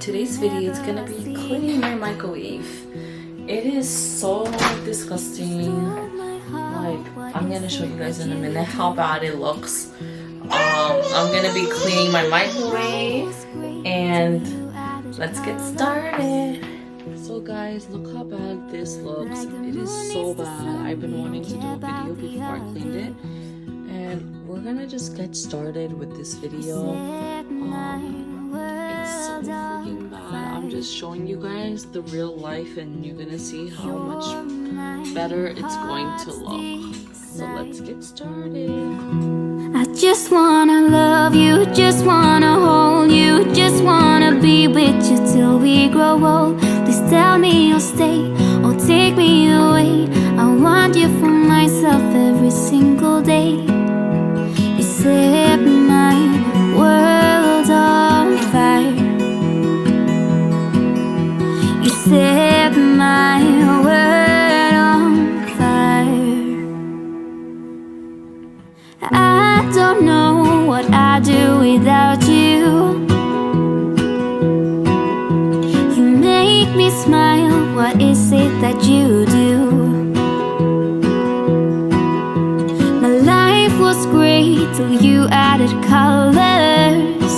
today's video is gonna be cleaning my microwave. It is so disgusting. Like, I'm gonna show you guys in a minute how bad it looks. I'm gonna be cleaning my microwave and let's get started. So guys, look how bad this looks. It is so bad. I've been wanting to do a video before I cleaned it, and we're gonna just get started with this video. It's so freaking bad. I'm just showing you guys the real life and you're gonna see how much better it's going to look. So let's get started. I just wanna love you, just wanna hold you, just wanna be with you till we grow old. Please tell me you'll stay or take me away. I want you for myself every single day. You set my world on fire. You set my world on fire. I don't know what I'd do without you. You make me smile, what is it that you do? My life was great till you added colors.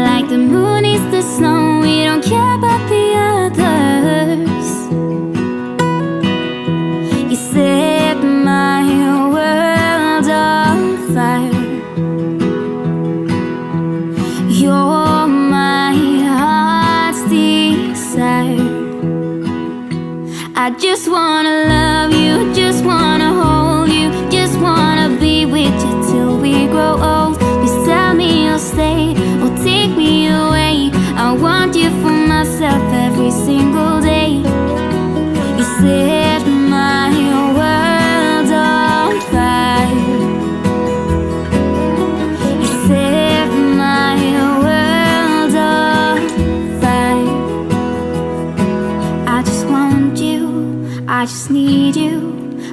Like the moon is the snow, we don't care about the others. You set my world on fire. You're my heart's desire. I just wanna love you, just wanna hold you, just wanna be with you till we grow old. Please tell me you'll stay or take me away. I want you for myself every single day. You set my world on fire. You set my world on fire. I just want you, I just need you.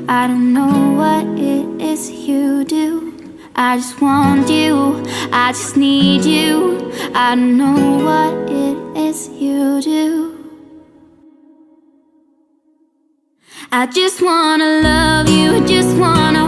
I don't know what it is you do. I just want you, I just need you. I don't know what it is you do. I just wanna love you, just wanna